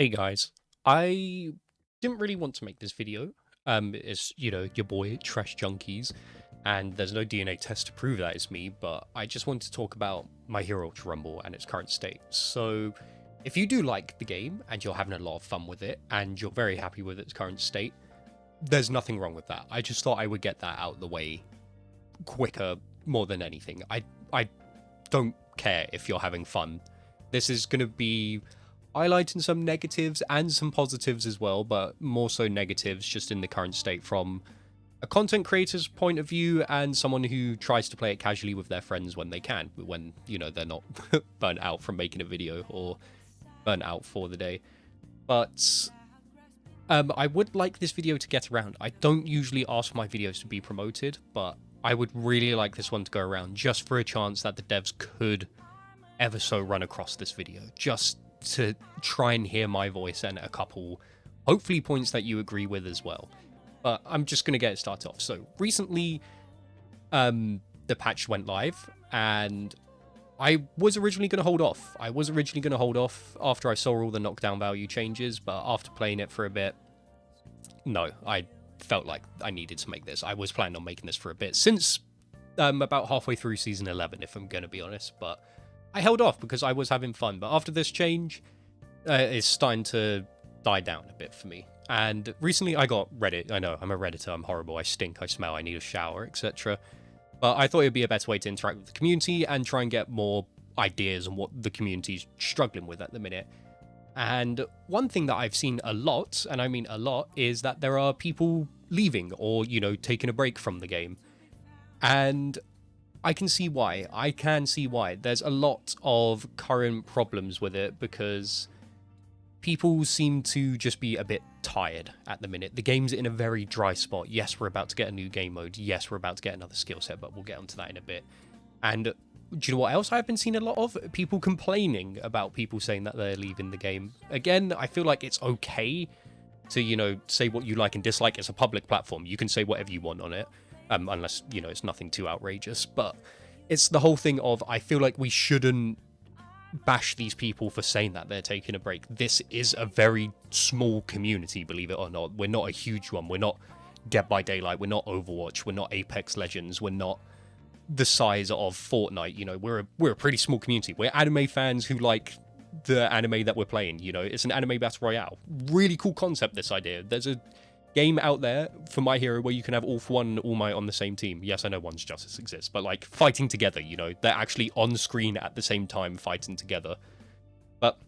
Hey guys, I didn't really want to make this video. It's, your boy, Trash Junkies, and there's no DNA test to prove that it's me, but I just wanted to talk about My Hero Ultra Rumble and its current state. So, if you do like the game, and you're having a lot of fun with it, and you're very happy with its current state, there's nothing wrong with that. I just thought I would get that out of the way quicker more than anything. I don't care if you're having fun. This is going to be highlighting some negatives and some positives as well, but more so negatives just in the current state from a content creator's point of view and someone who tries to play it casually with their friends when they can, when, they're not burnt out from making a video or burnt out for the day. But I would like this video to get around. I don't usually ask my videos to be promoted, but I would really like this one to go around just for a chance that the devs could ever so run across this video, just to try and hear my voice and a couple, hopefully, points that you agree with as well. But I'm just going to get it started off. So recently, the patch went live, and I was originally going to hold off. After I saw all the knockdown value changes, but after playing it for a bit, no, I felt like I needed to make this. I was planning on making this for a bit, since about halfway through Season 11, if I'm going to be honest, but I held off because I was having fun. But after this change, it's starting to die down a bit for me. And recently I got Reddit. I know, I'm a Redditor, I'm horrible, I stink, I smell, I need a shower, etc. But I thought it'd be a better way to interact with the community and try and get more ideas on what the community's struggling with at the minute. And one thing that I've seen a lot, and I mean a lot, is that there are people leaving or, taking a break from the game. And I can see why. There's a lot of current problems with it because people seem to just be a bit tired at the minute. The game's in a very dry spot. Yes, we're about to get a new game mode. Yes, we're about to get another skill set, but we'll get onto that in a bit. And do you know what else I've been seeing a lot of? People complaining about people saying that they're leaving the game. Again, I feel like it's okay to, say what you like and dislike. It's a public platform. You can say whatever you want on it. Unless, it's nothing too outrageous. But it's the whole thing of, I feel like we shouldn't bash these people for saying that they're taking a break. This is a very small community, believe it or not. We're not a huge one. We're not Dead by Daylight. We're not Overwatch. We're not Apex Legends. We're not the size of Fortnite. We're a pretty small community. We're anime fans who like the anime that we're playing. It's an anime battle royale. Really cool concept, this idea. There's a game out there for My Hero where you can have All For One and All Might on the same team. Yes, I know One's Justice exists, but like fighting together, they're actually on screen at the same time fighting together. But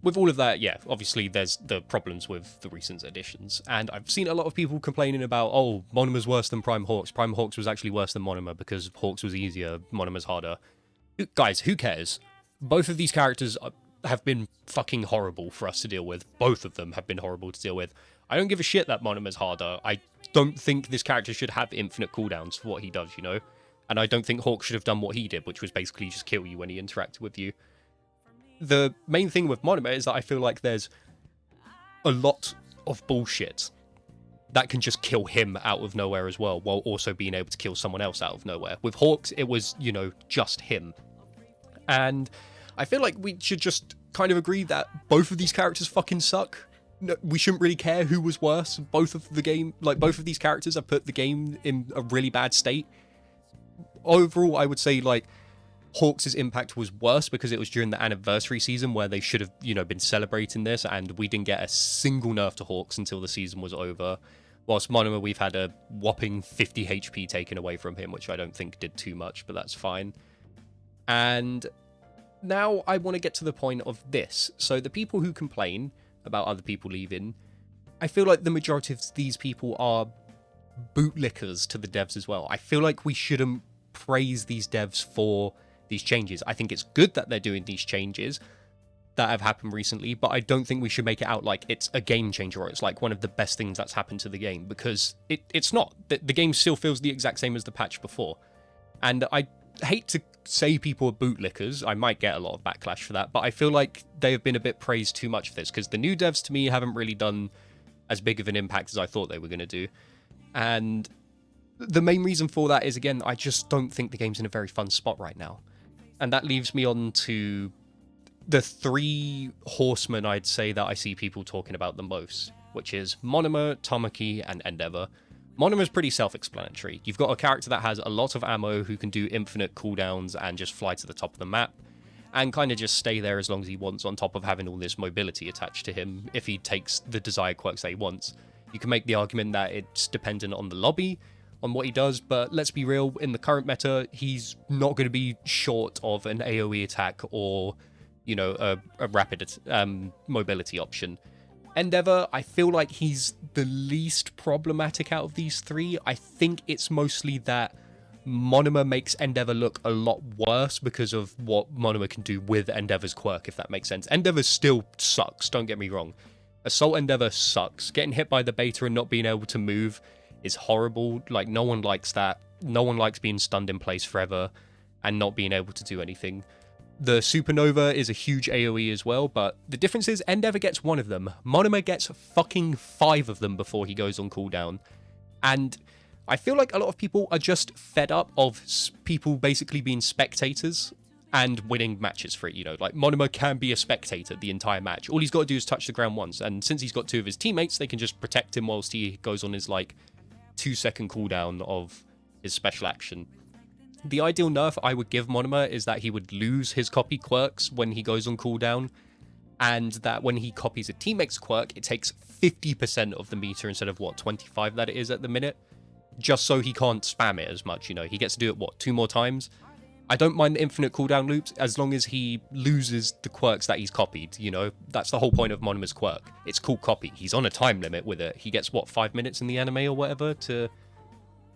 with all of that, yeah, obviously there's the problems with the recent additions, and I've seen a lot of people complaining about, oh, Monoma's worse than Prime Hawks. Prime Hawks was actually worse than Monoma because Hawks was easier, Monoma's harder. Guys, who cares? Both of these characters have been fucking horrible for us to deal with. Both of them have been horrible to deal with. I don't give a shit that Monoma's harder. I don't think this character should have infinite cooldowns for what he does, And I don't think Hawk should have done what he did, which was basically just kill you when he interacted with you. The main thing with Monoma is that I feel like there's a lot of bullshit that can just kill him out of nowhere as well, while also being able to kill someone else out of nowhere. With Hawks, it was, just him. And I feel like we should just kind of agree that both of these characters fucking suck. No, we shouldn't really care who was worse. Both of these characters have put the game in a really bad state. Overall, I would say, Hawks' impact was worse because it was during the anniversary season where they should have, been celebrating this, and we didn't get a single nerf to Hawks until the season was over. Whilst Monoma, we've had a whopping 50 HP taken away from him, which I don't think did too much, but that's fine. And now I want to get to the point of this. So the people who complain about other people leaving, I feel like the majority of these people are bootlickers to the devs as well. I feel like we shouldn't praise these devs for these changes. I think it's good that they're doing these changes that have happened recently, but I don't think we should make it out like it's a game changer or it's like one of the best things that's happened to the game, because it's not. The game still feels the exact same as the patch before. And I hate to say people are bootlickers. I might get a lot of backlash for that, but I feel like they have been a bit praised too much for this, because the new devs to me haven't really done as big of an impact as I thought they were going to do. And the main reason for that is, again, I just don't think the game's in a very fun spot right now. And that leaves me on to the three horsemen I'd say that I see people talking about the most, which is Monoma, Tamaki, and Endeavor. Monoma's pretty self-explanatory. You've got a character that has a lot of ammo, who can do infinite cooldowns and just fly to the top of the map, and kind of just stay there as long as he wants, on top of having all this mobility attached to him if he takes the desired quirks that he wants. You can make the argument that it's dependent on the lobby, on what he does, but let's be real, in the current meta, he's not going to be short of an AoE attack or, you know, a rapid mobility option. Endeavor, I feel like he's the least problematic out of these three. I think it's mostly that Monoma makes Endeavor look a lot worse because of what Monoma can do with Endeavor's quirk, if that makes sense. Endeavor still sucks, don't get me wrong. Assault Endeavor sucks. Getting hit by the beta and not being able to move is horrible. Like, no one likes that. No one likes being stunned in place forever and not being able to do anything. The Supernova is a huge AoE as well, but the difference is Endeavor gets one of them. Monoma gets fucking 5 of them before he goes on cooldown. And I feel like a lot of people are just fed up of people basically being spectators and winning matches for it, you know. Like, Monoma can be a spectator the entire match. All he's got to do is touch the ground once, and since he's got 2 of his teammates, they can just protect him whilst he goes on his, like, 2-second cooldown of his special action. The ideal nerf I would give Monoma is that he would lose his copy quirks when he goes on cooldown, and that when he copies a teammate's quirk, it takes 50% of the meter instead of, what, 25 that it is at the minute? Just so he can't spam it as much, you know. He gets to do it, what, 2 more times? I don't mind the infinite cooldown loops as long as he loses the quirks that he's copied, you know? That's the whole point of Monoma's quirk. It's called copy. He's on a time limit with it. He gets, what, 5 minutes in the anime or whatever to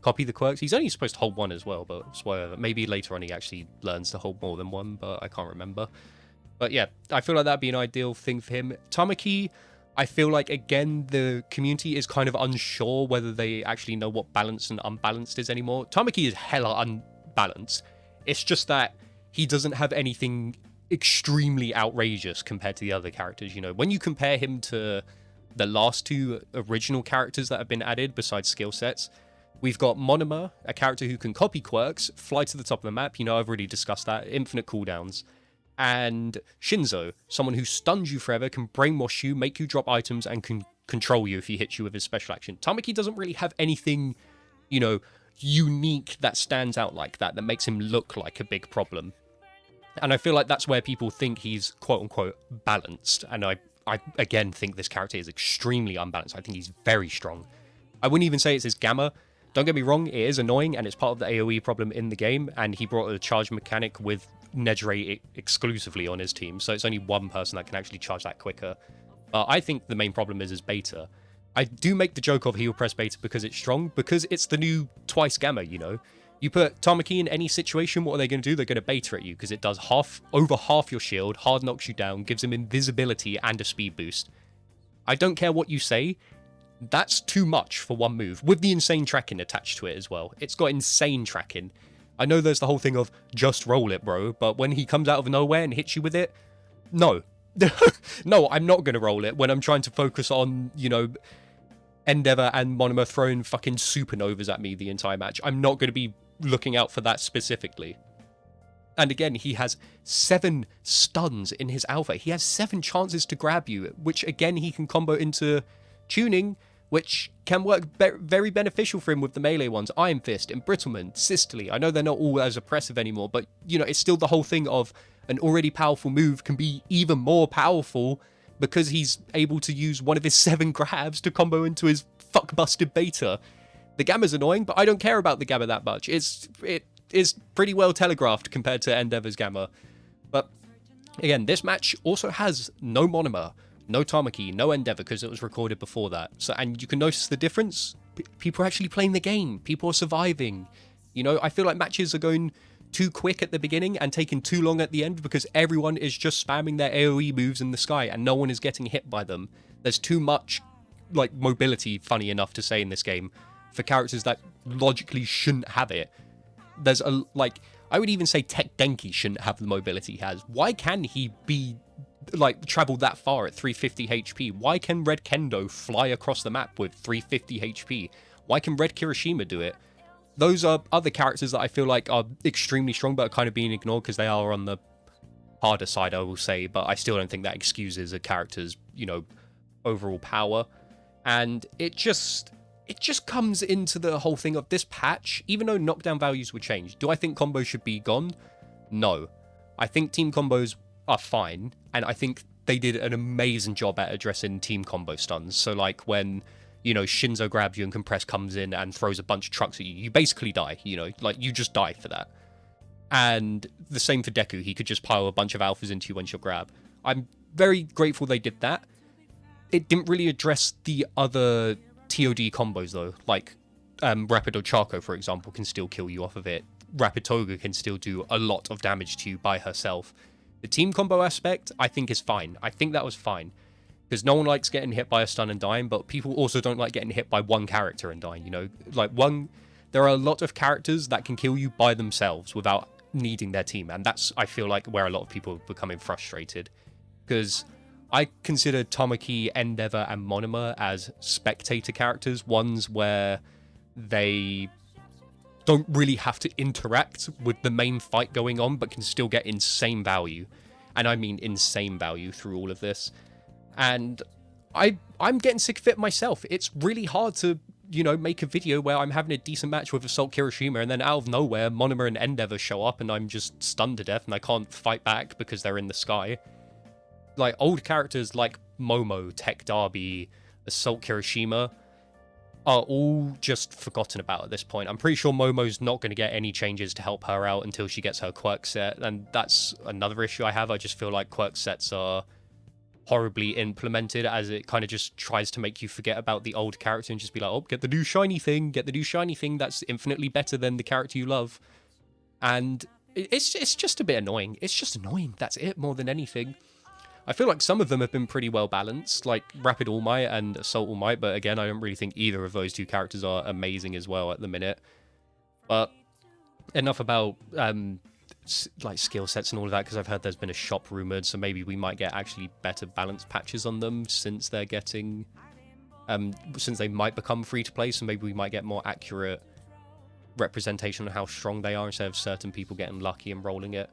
copy the quirks? He's only supposed to hold 1 as well, but whatever. Maybe later on he actually learns to hold more than 1, but I can't remember. But yeah, I feel like that'd be an ideal thing for him. Tamaki, I feel like, again, the community is kind of unsure whether they actually know what balanced and unbalanced is anymore. Tamaki is hella unbalanced. It's just that he doesn't have anything extremely outrageous compared to the other characters, you know. When you compare him to the last 2 original characters that have been added besides skill sets, we've got Monoma, a character who can copy quirks, fly to the top of the map, you know, I've already discussed that, infinite cooldowns. And Shinzo, someone who stuns you forever, can brainwash you, make you drop items, and can control you if he hits you with his special action. Tamaki doesn't really have anything, you know, unique that stands out like that makes him look like a big problem. And I feel like that's where people think he's quote-unquote balanced. And I again think this character is extremely unbalanced. I think he's very strong. I wouldn't even say it's his gamma. Don't get me wrong, it is annoying, and it's part of the AoE problem in the game, and he brought a charge mechanic with Nejire exclusively on his team, so it's only one person that can actually charge that quicker. I think the main problem is his beta. I do make the joke of he will press beta because it's strong, because it's the new twice gamma, you know? You put Tamaki in any situation, what are they going to do? They're going to beta at you, because it does over half your shield, hard knocks you down, gives him invisibility and a speed boost. I don't care what you say, that's too much for one move, with the insane tracking attached to it as well. It's got insane tracking. I know there's the whole thing of just roll it, bro, but when he comes out of nowhere and hits you with it, no. No, I'm not going to roll it when I'm trying to focus on, you know, Endeavor and Monoma throwing fucking supernovas at me the entire match. I'm not going to be looking out for that specifically. And again, he has 7 stuns in his alpha. He has 7 chances to grab you, which again, he can combo into tuning, which can work very beneficial for him with the melee ones. Iron Fist, Embrittlement, Systole. I know they're not all as oppressive anymore, but, you know, it's still the whole thing of an already powerful move can be even more powerful because he's able to use one of his 7 grabs to combo into his fuck-busted beta. The Gamma's annoying, but I don't care about the Gamma that much. It is pretty well telegraphed compared to Endeavor's Gamma. But, again, this match also has no Monoma, no Tamaki, no Endeavor, because it was recorded before that. So, and you can notice the difference. People are actually playing the game. People are surviving. You know, I feel like matches are going too quick at the beginning and taking too long at the end because everyone is just spamming their AoE moves in the sky and no one is getting hit by them. There's too much, like, mobility, funny enough to say, in this game for characters that logically shouldn't have it. There's a, like, I would even say Tech Denki shouldn't have the mobility he has. Why can he be, like, travel that far at 350 HP? Why can Red Kendo fly across the map with 350 HP? Why can Red Kirishima do it? Those are other characters that I feel like are extremely strong but are kind of being ignored because they are on the harder side, I will say, but I still don't think that excuses a character's, overall power. And it just comes into the whole thing of this patch, even though knockdown values were changed. Do I think combos should be gone? No. I think team combos are fine, and I think they did an amazing job at addressing team combo stuns. So like when, Shinzo grabs you and Compress comes in and throws a bunch of trucks at you, you basically die, like you just die for that. And the same for Deku, he could just pile a bunch of alphas into you once you grab. I'm very grateful they did that. It didn't really address the other TOD combos though, like Rapid Ochaco, for example, can still kill you off of it. Rapid Toga can still do a lot of damage to you by herself. The team combo aspect, I think, is fine. I think that was fine. Because no one likes getting hit by a stun and dying, but people also don't like getting hit by one character and dying, there are a lot of characters that can kill you by themselves without needing their team, and that's, I feel like, where a lot of people are becoming frustrated. Because I consider Tamaki, Endeavor, and Monoma as spectator characters, ones where they don't really have to interact with the main fight going on, but can still get insane value. And I mean insane value through all of this. And I'm getting sick of it myself. It's really hard to, make a video where I'm having a decent match with Assault Kirishima, and then out of nowhere, Monoma and Endeavor show up, and I'm just stunned to death, and I can't fight back because they're in the sky. Like, old characters like Momo, Tech Dabi, Assault Kirishima are all just forgotten about at this point. I'm pretty sure Momo's not going to get any changes to help her out until she gets her quirk set, and that's another issue I have. I just feel like quirk sets are horribly implemented, as it kind of just tries to make you forget about the old character and just be like, oh, get the new shiny thing that's infinitely better than the character you love. And it's just a bit annoying. It's just annoying, that's it, more than anything. I feel like some of them have been pretty well balanced, like Rapid All Might and Assault All Might, but again, I don't really think either of those two characters are amazing as well at the minute. But enough about skill sets and all of that, because I've heard there's been a shop rumored, so maybe we might get actually better balanced patches on them since they're getting since they might become free to play, so maybe we might get more accurate representation of how strong they are instead of certain people getting lucky and rolling it.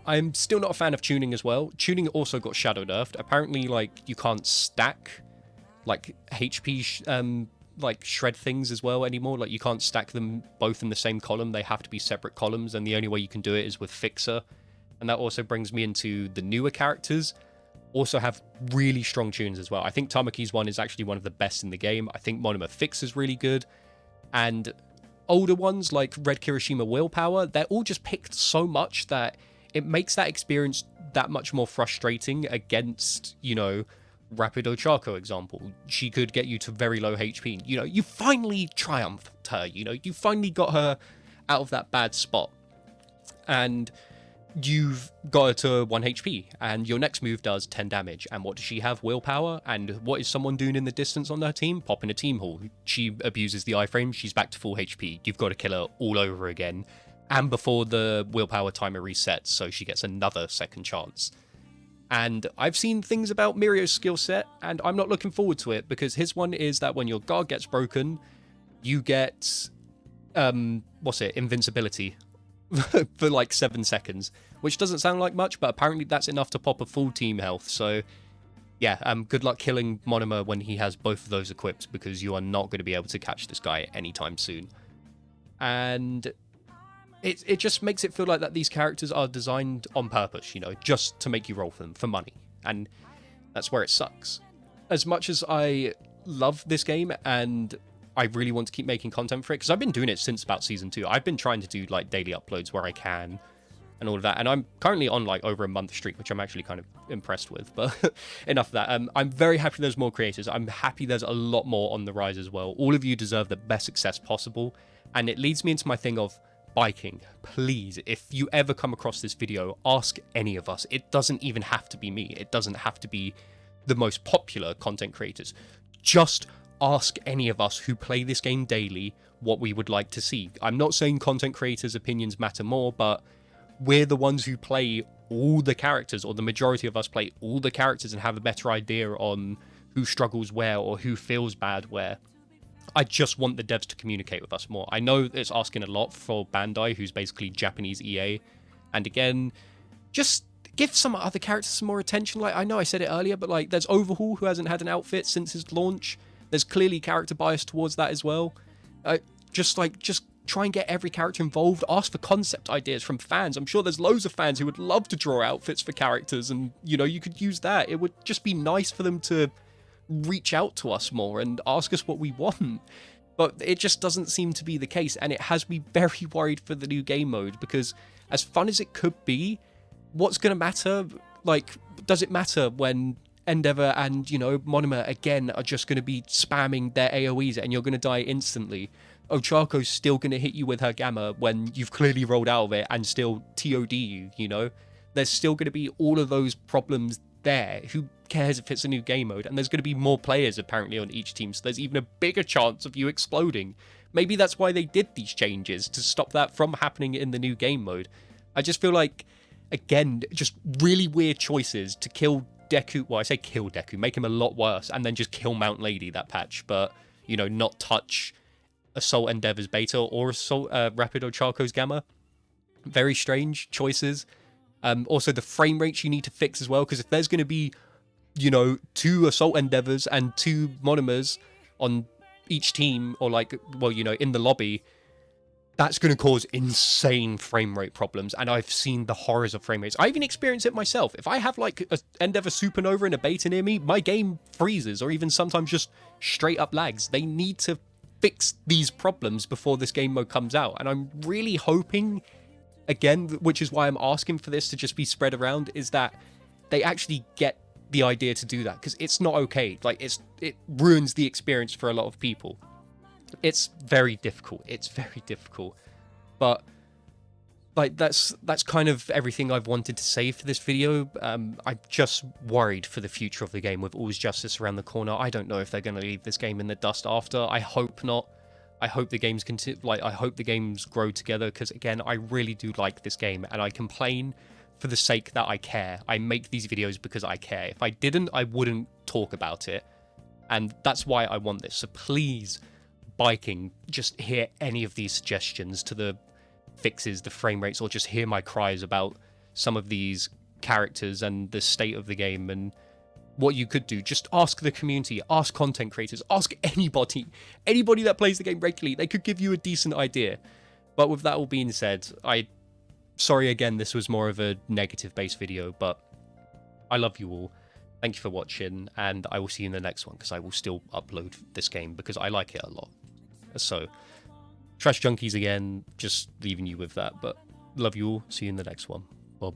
I'm still not a fan of tuning as well. Tuning also got shadow nerfed. Apparently, you can't stack HP shred things as well anymore. You can't stack them both in the same column. They have to be separate columns, and the only way you can do it is with Fixer. And that also brings me into the newer characters also have really strong tunes as well. I think Tamaki's one is actually one of the best in the game. I think Monoma Fix is really good. And older ones like Red Kirishima Willpower, they're all just picked so much that it makes that experience that much more frustrating against, Rapid Ochaco example. She could get you to very low HP. You finally triumphed her, you finally got her out of that bad spot. And you've got her to 1 HP, and your next move does 10 damage. And what does she have? Willpower. And what is someone doing in the distance on her team? Popping a team haul. She abuses the iframe, she's back to full HP. You've got to kill her all over again. And before the willpower timer resets, so she gets another second chance. And I've seen things about Mirio's skill set, and I'm not looking forward to it, because his one is that when your guard gets broken, you get, invincibility for 7 seconds, which doesn't sound like much, but apparently that's enough to pop a full team health. So yeah, good luck killing Monoma when he has both of those equipped, because you are not going to be able to catch this guy anytime soon. And it just makes it feel like that these characters are designed on purpose, just to make you roll for them for money. And that's where it sucks. As much as I love this game and I really want to keep making content for it, because I've been doing it since about Season 2. I've been trying to do daily uploads where I can and all of that. And I'm currently on over a month streak, which I'm actually kind of impressed with. But enough of that. I'm very happy there's more creators. I'm happy there's a lot more on the rise as well. All of you deserve the best success possible. And it leads me into my thing of ByKing, please, if you ever come across this video, ask any of us. It doesn't even have to be me. It doesn't have to be the most popular content creators. Just ask any of us who play this game daily what we would like to see. I'm not saying content creators' opinions matter more, but we're the ones who play all the characters, or the majority of us play all the characters and have a better idea on who struggles where or who feels bad where. I just want the devs to communicate with us more. I know it's asking a lot for Bandai, who's basically Japanese EA, And again, just give some other characters some more attention. Like, I know I said it earlier, but like, there's Overhaul, who hasn't had an outfit since his launch. There's clearly character bias towards that as well. Just try and get every character involved. Ask for concept ideas from fans. I'm sure there's loads of fans who would love to draw outfits for characters, and you know, you could use that. It would just be nice for them to reach out to us more and ask us what we want. But it just doesn't seem to be the case, and it has me very worried for the new game mode, because as fun as it could be, what's going to matter? Like, does it matter when Endeavor and, you know, Monoma again are just going to be spamming their AoEs and you're going to die instantly? Ochaco's still going to hit you with her Gamma when you've clearly rolled out of it and still TOD you, you know? There's still going to be all of those problems there. Who cares if it's a new game mode? And there's going to be more players apparently on each team, so there's even a bigger chance of you exploding. Maybe that's why they did these changes, to stop that from happening in the new game mode. I just feel like, again, just really weird choices to kill Deku. Well, I say kill Deku, make him a lot worse, and then just kill Mount Lady that patch, but, you know, not touch Assault Endeavor's beta or Assault Rapid Ochaco's Gamma. Very strange choices. Also, the frame rates you need to fix as well, because if there's going to be, you know, 2 Assault Endeavors and 2 Monomers on each team, or like, well, you know, in the lobby, that's going to cause insane frame rate problems, and I've seen the horrors of frame rates. I even experienced it myself. If I have like a Endeavor Supernova in a beta near me, my game freezes, or even sometimes just straight up lags. They need to fix these problems before this game mode comes out, and I'm really hoping, again, which is why I'm asking for this to just be spread around, is that they actually get the idea to do that, because it's not okay. Like, it ruins the experience for a lot of people. It's very difficult. It's very difficult. But like, that's kind of everything I've wanted to say for this video. I'm just worried for the future of the game with All's Justice around the corner. I don't know if they're going to leave this game in the dust after. I hope not. I hope the games I hope the games grow together, because again, I really do like this game, and I complain for the sake that I care. I make these videos because I care. If I didn't, I wouldn't talk about it, and that's why I want this. So please, ByKing, just hear any of these suggestions to the fixes, the frame rates, or just hear my cries about some of these characters and the state of the game and what you could do. Just ask the community, ask content creators, ask anybody that plays the game regularly. They could give you a decent idea. But with that all being said, sorry again, this was more of a negative based video, but I love you all. Thank you for watching, and I will see you in the next one, because I will still upload this game because I like it a lot. So, Trash Junkies again, just leaving you with that, but love you all. See you in the next one. Bye.